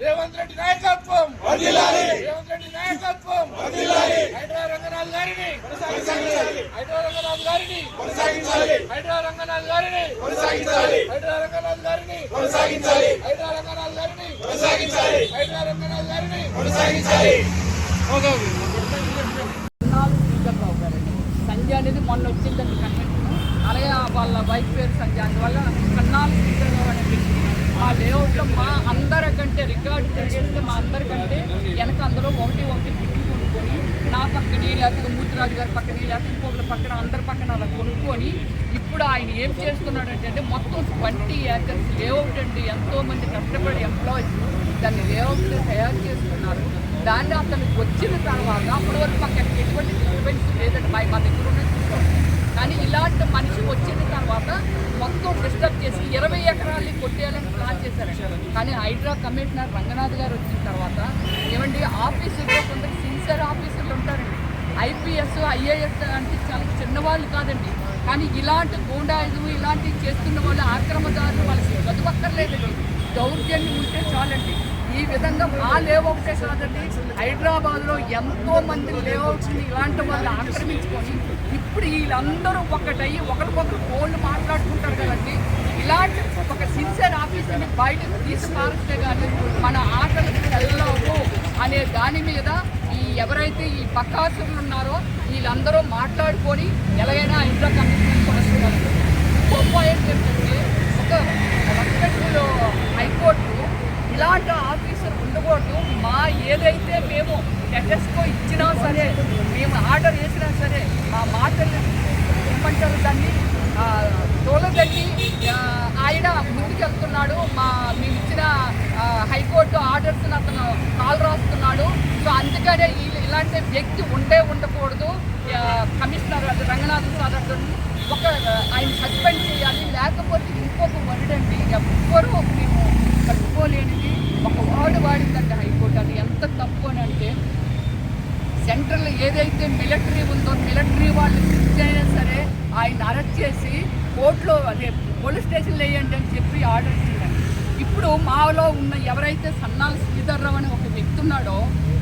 రేవంత్ రెడ్డి నాయకత్వం, రేవంత్ రెడ్డి నాయకత్వం, హైడ్రా రంగనాథ్ గారిని, హైడ్రా రంగనాథ్ గారిని, హైడ్రా రంగనాథ్ గారిని, హైడ్రా రంగనాథ్ గారిని, హైడ్రా రంగనాథ్ గారిని, హైడ్రా రంగనాథ్ గారిని సంజయ్ అనేది మొన్న వచ్చిందండి కన్వెన్షన్. అలాగే వాళ్ళ వైఫ్ పేరు సంజయ్. అందువల్ల కన్నాలు శ్రీధర్రావు అనే వ్యక్తి మా లేఅవుట్లో మా అందరికంటే రికార్డు చేస్తే మా అందరికంటే వెనక అందరూ ఒకటి బిడ్డలు కొనుక్కొని నా పక్కని లేకపోతే మూర్తిరాజు గారి పక్కని లేకపోతే ఇంకొకరి పక్కన అందరి పక్కన అలా కొనుక్కొని ఇప్పుడు ఆయన ఏం చేస్తున్నాడంటే మొత్తం 20 ఏకర్స్ లేఅవుట్ అండి. ఎంతోమంది కష్టపడి ఎంప్లాయీస్ దాన్ని లేఅవుట్ తయారు చేస్తున్నారు. దాన్ని అతను వచ్చిన తర్వాత అప్పటి వరకు మాకు ఎటువంటి డిస్టర్బెన్స్ లేదండి. మా దగ్గర ఉన్న చూసుకోండి. కానీ ఇలాంటి మనిషి వచ్చిన తర్వాత మొత్తం డిస్టర్బ్ చేసి 20 ఎకరాలు కొట్టేయాలని ప్లాన్ చేశారు. కానీ హైడ్రా కమిషనర్ రంగనాథ్ గారు వచ్చిన తర్వాత ఏమండి ఆఫీసుల్లో కొందరు సిన్సియర్ ఆఫీసర్లు ఉంటారండి. ఐపీఎస్ ఐఏఎస్ అంటే చాలా చిన్నవాళ్ళు కాదండి. కానీ ఇలాంటి గూండాయిజం ఇలాంటివి చేస్తున్న వాళ్ళు ఆక్రమదారులు వాళ్ళకి చదువక్కర్లేదండి. దౌర్జన్యం ఉంటే చాలండి. ఈ విధంగా మా లేఅవుట్సే కాదండి, హైదరాబాద్లో ఎంతోమంది లేఅవుట్స్ని ఇలాంటి వాళ్ళు ఆక్రమించుకొని ఇప్పుడు వీళ్ళందరూ ఒకటయ్యి ఒకరికొకరు ఫోన్లు మాట్లాడుకుంటారు కదండి. ఇలాంటి ఒక సిన్సియర్ ఆఫీసర్ని బయటకు తీసుకురాస్తే కానీ మన ఆటలు వెళ్ళవు అనే దాని మీద ఎవరైతే ఈ బకాసులు ఉన్నారో వీళ్ళందరూ మాట్లాడుకొని ఎలాగైనా హైడ్రా కమిషన్ వస్తున్నారు. ఇంకో పాయింట్ ఏంటంటే ఒక రెస్పెక్టబుల్ హైకోర్టు ఇలాంటి ఆఫీసర్ ఉండకూడదు. మా ఏదైతే మేము టెస్కో ఇచ్చినా సరే, మేము ఆర్డర్ చేసినా సరే మా మాటలు ఏమంటారు దాన్ని తోలదండి ఆయన ముందుకెళ్తున్నాడు. మేము ఇచ్చిన హైకోర్టు ఆర్డర్స్ని అతను కాల్ రాస్తున్నాడు. సో అందుకనే ఇలాంటి వ్యక్తి ఉండకూడదు. కమిషనర్ రంగనాథ్ సార్ ఒక ఆయన సస్పెండ్ చేయాలి. లేకపోతే ఇంకొక వర్డండి ఎవ్వరూ మేము కట్టుకోలేనిది ఒక వర్డ్ వాడిందంటే హైకోర్టు. అది ఎంత తప్పు అని అంటే సెంట్రల్ ఏదైతే మిలిటరీ ఉందో మిలిటరీ వాళ్ళు అయినా సరే ఆయన అరెస్ట్ చేసి కోర్టులో అదే పోలీస్ స్టేషన్లో వేయండి అని చెప్పి ఆర్డర్ ఇచ్చిందండి. ఇప్పుడు మాలో ఉన్న ఎవరైతే సన్నాల శ్రీధర్రావు అని ఒక వ్యక్తి ఉన్నాడో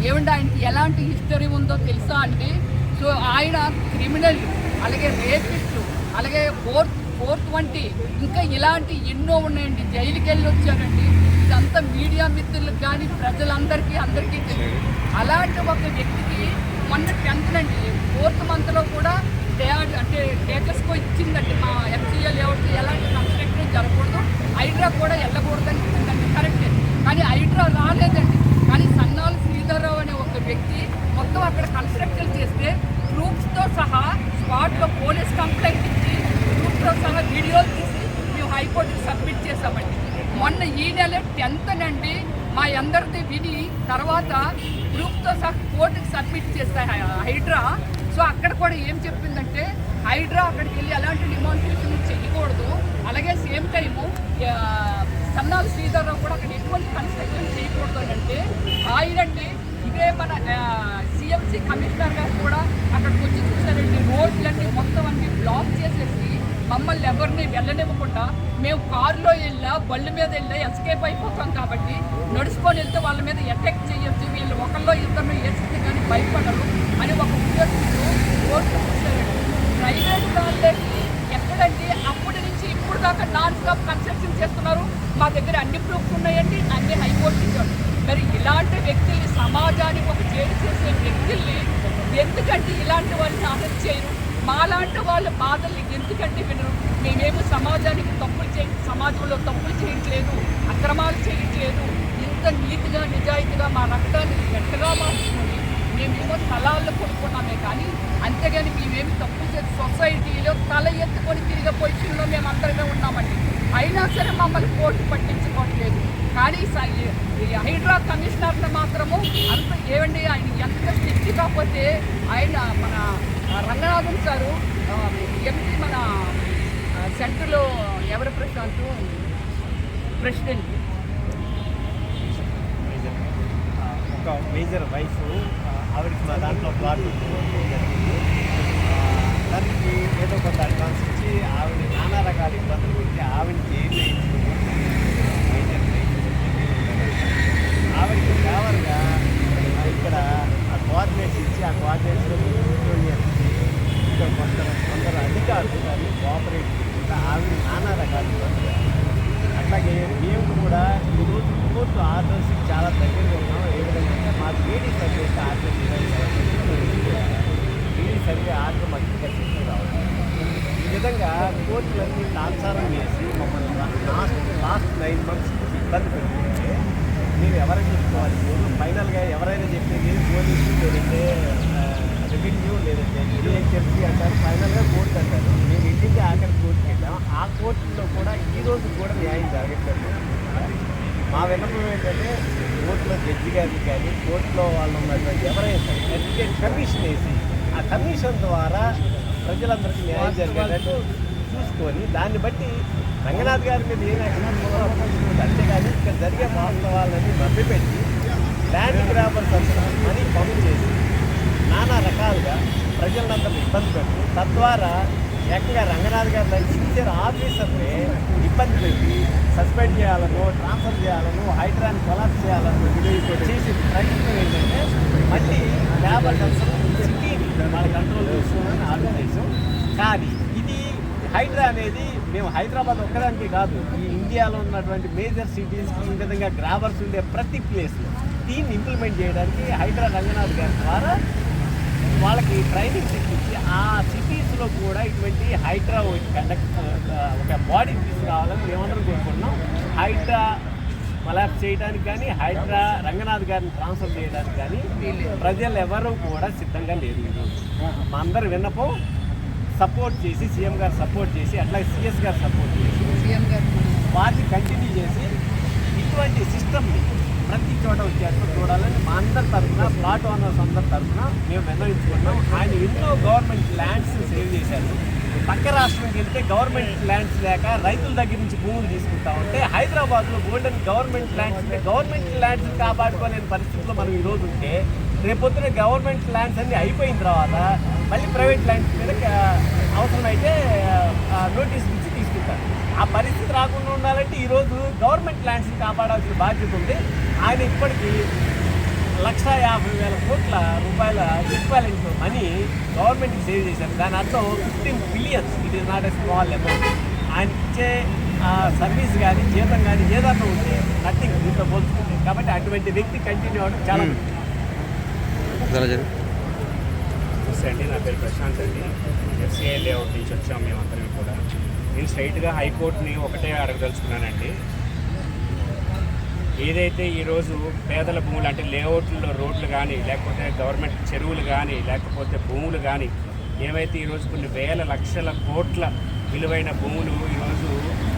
ఏమంటే ఆయనకి ఎలాంటి హిస్టరీ ఉందో తెలుసా అండి. సో ఆయన క్రిమినల్, అలాగే రేపిస్టు, అలాగే 420 ఇంకా ఇలాంటి ఎన్నో ఉన్నాయండి. జైలుకి వెళ్ళి వచ్చారండి. ఇదంతా మీడియా మిత్రులకు కానీ ప్రజలందరికీ తెలియదు. అలాంటి ఒక వ్యక్తికి మొన్న 10th అండి 4th మంత్లో కూడా అంటే టేకస్కో ఇచ్చిందండి. మా ఎఫ్సీఎల్ లేఅవుట్ ఎలాంటి కన్స్ట్రక్షన్ జరగకూడదు, హైడ్రా కూడా వెళ్ళకూడదని ఇచ్చిందండి. కరెక్టే. కానీ హైడ్రా రాలేదండి. కానీ సన్నాల శ్రీధర్రావు అనే ఒక వ్యక్తి మొత్తం అక్కడ కన్స్ట్రక్షన్ చేస్తే ప్రూఫ్స్తో సహా స్పాట్లో పోలీస్ కంప్లైంట్ ఇచ్చి ప్రూఫ్తో సహా వీడియోలు తీసి మేము హైకోర్టుకి సబ్మిట్ చేసామండి. మొన్న ఈ నెల 10th నండి మా అందరిది విని తర్వాత ప్రూఫ్తో సహా కోర్టుకి సబ్మిట్ చేస్తాయి హైడ్రా. సో అక్కడ కూడా ఏం చెప్పిందంటే హైడ్రా అక్కడికి వెళ్ళి అలాంటి డిమాన్స్ట్రేషన్ చేయకూడదు. అలాగే సేమ్ టైము సన్నాల శ్రీధర్రావు కూడా అక్కడ ఎటువంటి కన్స్ట్రక్షన్ చేయకూడదు అని అంటే ఆయనండి ఇదే మన సిఎంసి కమిషనర్ గారు కూడా అక్కడికి వచ్చి చూసారండి. రోడ్లన్నీ మొత్తం అన్ని బ్లాక్ చేసేసి మమ్మల్ని ఎవరిని వెళ్ళనివ్వకుండా మేము కారులో వెళ్ళా బళ్ళు మీద వెళ్ళా ఎస్కేప్ అయిపోతాం కాబట్టి నడుచుకొని వెళ్తే వాళ్ళ మీద అటాక్ చేయొచ్చు, వీళ్ళు ఒకళ్ళో ఇద్దరు వేస్తే కానీ భయపడరు అని ఒక ఉద్యోగంతో కోర్టు చూసారండి. ప్రైవేట్ వాళ్ళకి ఎక్కడండి అప్పటి నుంచి ఇప్పుడు దాకా నాన్ స్టాప్ కన్స్ట్రక్షన్ చేస్తున్నారు. మా దగ్గర అన్ని ప్రూఫ్స్ ఉన్నాయండి, అన్ని హైకోర్టు ఇచ్చారు. మరి ఇలాంటి వ్యక్తుల్ని సమాజానికి ఒక చేడు చేసే వ్యక్తుల్ని ఎందుకంటే ఇలాంటి వాళ్ళని అరెస్ట్ చేయరు? మాలాంటి వాళ్ళ బాధల్ని ఎందుకంటే వినరు? మేమేమో సమాజానికి సమాజంలో తప్పులు చేయట్లేదు, అక్రమాలు చేయట్లేదు. ఇంత నీతిగా నిజాయితీగా మా రక్తాన్ని గట్టిగా మార్చుకొని మేమేమో స్థలాల్లో కొనుక్కున్నామే కానీ అంతేగాని మేమేమి తప్పు చేసి సొసైటీలో తల ఎత్తుకొని తిరిగే పొజిషన్లో మేము అందరిగా ఉన్నామండి. అయినా సరే మమ్మల్ని కోర్టు పట్టించుకోవట్లేదు. కానీ హైడ్రా కమిషనర్ని మాత్రము అంత ఏమండి ఆయన ఎంత స్ట్రిక్ట్ కాకపోతే ఆయన మన రంగనాథన్ సారు ఎంపీ మన ఇందులో ఎవరు ప్రశాంత్ ప్రెసిడెంట్ ఒక మేజర్ వైఫ్ ఆవిడకి మా దాంట్లో ప్లాట్ జరిగింది. దానికి ఏదో కొంత అడ్వాన్స్ ఇచ్చి ఆవిడ నానా రకాల ఇబ్బందులు పెట్టి ఆవిడకి ఏం మేజర్ ఆవిడకి ఫేవర్గా ఇక్కడ ఆ కోఆర్డినేట్స్ ఇచ్చి ఆ కోఆర్డినేట్స్లో ఇక్కడ కొందరు అధికారులు దాన్ని కోఆపరేట్ చేయకుండా ఆవిడ నానా రకాల ఇబ్బందులు. అట్లాగే మేము కూడా ఈరోజు కోర్టు ఆర్డర్స్ చాలా దగ్గరగా ఉన్నాం. ఏ విధంగా అంటే మాకు ఏడీ సర్వే ఆర్డర్ ఏడీ సర్వే ఆర్డర్ మాకు ఇంకా చేసి రావాలి. ఈ విధంగా కోర్టులన్నీ తాత్సారం చేసి మమ్మల్ని లాస్ట్ 9 months ఇబ్బంది పెడుతుంటే మేము ఎవరైనా చెప్పుకోవాలి. ఫైనల్గా ఎవరైనా చెప్పేది పోలీసు లేదంటే రెవెన్యూ లేదంటే జిహెచ్ఎంసీ అంటారు, ఫైనల్గా కోర్టు అంటారు. మేము ఇంటికి ఆఖరి కోర్టుకి వెళ్ళాం. ఆ కోర్టులో కూడా ఈరోజు కూడా న్యాయం జరగట్లేదు. మా విన్నపం ఏంటంటే కోర్టులో జడ్జి గారికి కానీ కోర్టులో వాళ్ళు ఉన్నటువంటి ఎవరైనా సరే కమిషన్ వేసి ఆ కమిషన్ ద్వారా ప్రజలందరికీ న్యాయం జరిగేటట్టు చూసుకొని దాన్ని బట్టి రంగనాథ్ గారి మీద ఏ యాక్షన్ అంతేగాని ఇక్కడ జరిగే వాస్తవాలన్నీ మభ్యపెట్టి ల్యాండ్ గ్రాబర్స్ అంతా మనీ పంపు చేసి నానా రకాలుగా ప్రజలందరూ ఇబ్బంది పెట్టి తద్వారా ఏకంగా రంగనాథ్ గారి సిన్సియర్ ఆఫీసర్ని ఇబ్బంది పెట్టి సస్పెండ్ చేయాలనో ట్రాన్స్ఫర్ చేయాలనో హైడ్రాని కొలాప్స్ చేయాలనో చేసి ప్రయత్నం ఏంటంటే మళ్ళీ లేబర్ సిటీని వాళ్ళ కంట్రోల్ చేసుకోవాలని ఆలోచించాం. కానీ ఇది హైడ్రా అనేది మేము హైదరాబాద్ ఒక్కదానికి కాదు, ఈ ఇండియాలో ఉన్నటువంటి మేజర్ సిటీస్కి ఈ విధంగా గ్రాబర్స్ ఉండే ప్రతి ప్లేస్లో దీన్ని ఇంప్లిమెంట్ చేయడానికి హైడ్రా రంగనాథ్ గారి ద్వారా వాళ్ళకి ట్రైనింగ్ తెప్పించి ఆ సిటీస్లో కూడా ఇటువంటి హైడ్రా ఒక బాడీ తీసుకురావాలని మేమందరం కోరుకుంటున్నాం. హైడ్రా కొలాప్స్ చేయడానికి కానీ హైడ్రా రంగనాథ్ గారిని ట్రాన్స్ఫర్ చేయడానికి కానీ ప్రజలు ఎవరు కూడా సిద్ధంగా లేరు. మా అందరి విన్నపం సపోర్ట్ చేసి సీఎం గారు సపోర్ట్ చేసి అట్లాగే సిఎస్ గారు సపోర్ట్ చేసి సీఎం గారు వాటిని కంటిన్యూ చేసి ఇటువంటి సిస్టమ్ని ప్రతి చోట వచ్చేట్టు చూడాలని మా అందరి తరఫున ప్లాట్ ఓనర్స్ అందరి తరఫున మేము నిర్ణయించుకున్నాం. ఆయన ఎన్నో గవర్నమెంట్ ల్యాండ్స్ సేవ్ చేశారు. పక్క రాష్ట్రంకి వెళ్తే గవర్నమెంట్ ల్యాండ్స్ లేక రైతుల దగ్గర నుంచి భూములు తీసుకుంటా ఉంటే హైదరాబాద్లో గోల్డెన్ గవర్నమెంట్ ల్యాండ్స్ ఉంటే గవర్నమెంట్ ల్యాండ్స్ కాపాడుకోలేని పరిస్థితుల్లో మనం ఈరోజు ఉంటే రేపొద్దున గవర్నమెంట్ ల్యాండ్స్ అన్నీ అయిపోయిన తర్వాత మళ్ళీ ప్రైవేట్ ల్యాండ్స్ మీద అవసరమైతే నోటీస్ ఇచ్చి తీసుకుంటారు. ఆ పరిస్థితి రాకుండా ఉండాలంటే ఈరోజు గవర్నమెంట్ ల్యాండ్స్ని కాపాడాల్సిన బాధ్యత ఉంది. ఆయన ఇప్పటికీ 1,50,000 కోట్ల రూపాయల ఈక్వాలెంట్ మనీ గవర్నమెంట్కి సేవ్ చేశారు. దాని అర్థం 15 billion. It is not a small amount. ఆయన ఇచ్చే సర్వీస్ కానీ జీతం కానీ ఏదన్నా ఉంటే నథింగ్ దీంతో పోల్చుకుంటే. కాబట్టి అటువంటి వ్యక్తి కంటిన్యూ అవ్వడం చాలా అండి. నా పేరు ప్రశాంత్ అండి. ఎఫ్సిఐ లేఅవుట్ నుంచి వచ్చాం మేమందరం కూడా. నేను స్ట్రైట్గా హైకోర్టుని ఒకటే అడగదలుచుకున్నానండి. ఏదైతే ఈరోజు పేదల భూములు అంటే లేఅవుట్లో రోడ్లు కానీ లేకపోతే గవర్నమెంట్ చెరువులు కానీ లేకపోతే భూములు కానీ ఏవైతే ఈరోజు కొన్ని వేల లక్షల కోట్ల విలువైన భూములు ఈరోజు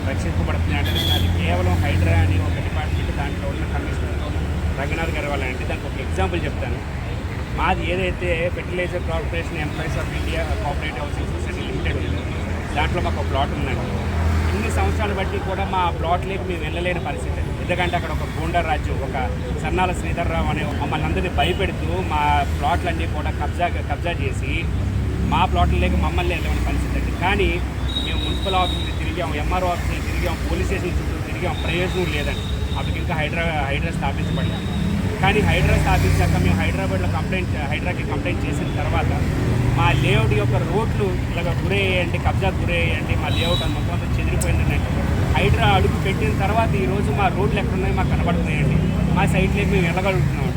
రక్షించబడుతున్నాయంటే అది కేవలం హైడ్రా అని ఒక డిపార్ట్మెంట్ దాంట్లో ఉన్న కమిషనర్ రంగనాథ్ గారి వల్ల అంటే దానికి ఒక ఎగ్జాంపుల్ చెప్తాను. మాది ఏదైతే fertilizer corporation employees of India cooperative housing society limited ఉంది, దాంట్లో మాకు ఒక ప్లాట్ ఉందండి. ఇన్ని సంవత్సరాలు బట్టి కూడా మా ప్లాట్లోకి మేము వెళ్ళలేని పరిస్థితి. ఎందుకంటే అక్కడ ఒక గూండా రాజ్యం, ఒక సన్నాల శ్రీధర్రావు అనే మమ్మల్ని అందరినీ భయపెడుతూ మా ప్లాట్లన్నీ కూడా కబ్జా చేసి మా ప్లాట్లలోకి మమ్మల్ని వెళ్ళమని పరిస్థితి అండి. కానీ మేము మున్సిపల్ ఆఫీస్ని తిరిగాం, ఎంఆర్ఓ ఆఫీస్ని తిరిగాం, పోలీస్ స్టేషన్ చుట్టూ తిరిగాం, ప్రయోజనం లేదండి. అప్పటికి ఇంకా హైడ్రా స్థాపించబడలేదు. కానీ హైడ్రా స్థాపించాక మేము హైడ్రాకి కంప్లైంట్ చేసిన తర్వాత మా లేఅవుట్ యొక్క రోడ్లు ఇలాగ గురయ్యేయండి, కబ్జా గురయ్యేయండి, మా లేఅవుట్ అని మొత్తం చెదిరిపోయిందండి. హైడ్రా అడుగు పెట్టిన తర్వాత ఈరోజు మా రోడ్లు ఎక్కడున్నాయో మాకు కనబడుతున్నాయండి. మా సైట్లోకి మేము వెళ్ళగలుగుతున్నాం.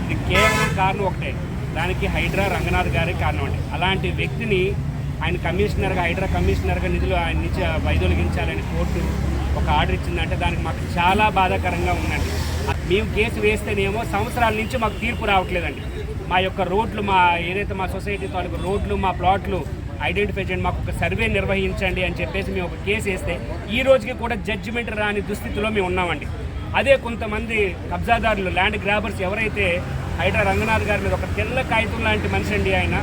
ఇది కేవలం కారణం ఒకటే, దానికి హైడ్రా రంగనాథ్ గారే కారణం అండి. అలాంటి వ్యక్తిని ఆయన కమిషనర్గా హైడ్రా కమిషనర్గా నిధులు ఆయన నుంచి వైదొలిగించాలని కోర్టు ఒక ఆర్డర్ ఇచ్చిందంటే దానికి మాకు చాలా బాధాకరంగా ఉందండి. మేము కేసు వేస్తేనేమో సంవత్సరాల నుంచి మాకు తీర్పు రావట్లేదండి. మా యొక్క రోడ్లు, మా ఏదైతే మా సొసైటీ తాలూకు రోడ్లు, మా ప్లాట్లు ఐడెంటిఫై చేయండి, మాకు ఒక సర్వే నిర్వహించండి అని చెప్పేసి మేము ఒక కేసు వేస్తే ఈ రోజుకి కూడా జడ్జిమెంట్ రాని దుస్థితిలో మేము ఉన్నామండి. అదే కొంతమంది కబ్జాదారులు, ల్యాండ్ గ్రాబర్స్ ఎవరైతే హైడ్రా రంగనాథ్ గారి మీద ఒక తెల్ల కాగితం లాంటి మనిషి అండి ఆయన,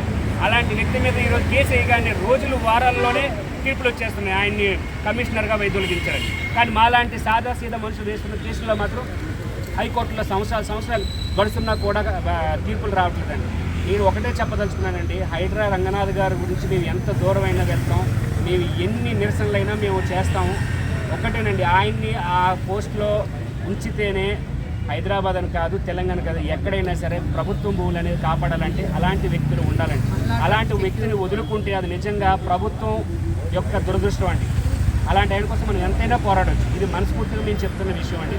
అలాంటి వ్యక్తి మీద ఈరోజు కేసు వేయగానే రోజులు వారాల్లోనే తీర్పులు వచ్చేస్తున్నాయి ఆయన్ని కమిషనర్గా వైదొలిగించారని. కానీ మాలాంటి సాదా సీదా మనుషులు వేస్తున్న కేసుల్లో మాత్రం హైకోర్టులో సంవత్సరాలు గడుస్తున్నా కూడా తీర్పులు రావట్లేదండి. నేను ఒకటే చెప్పదలుచుకున్నానండి, హైడ్రా రంగనాథ్ గారి గురించి మేము ఎంత దూరమైనా వెళ్తాం, మేము ఎన్ని నిరసనలైనా మేము చేస్తాము. ఒకటేనండి, ఆయన్ని ఆ పోస్ట్లో ఉంచితేనే హైదరాబాద్ అని కాదు, తెలంగాణ కాదు, ఎక్కడైనా సరే ప్రభుత్వం భూములు అనేది కాపాడాలంటే అలాంటి వ్యక్తులు ఉండాలండి. అలాంటి వ్యక్తిని వదులుకుంటే అది నిజంగా ప్రభుత్వం యొక్క దురదృష్టం అండి. అలాంటి ఆయన కోసం మనం ఎంతైనా పోరాడవచ్చు. ఇది మనస్ఫూర్తిగా మేము చెప్తున్న విషయం అండి.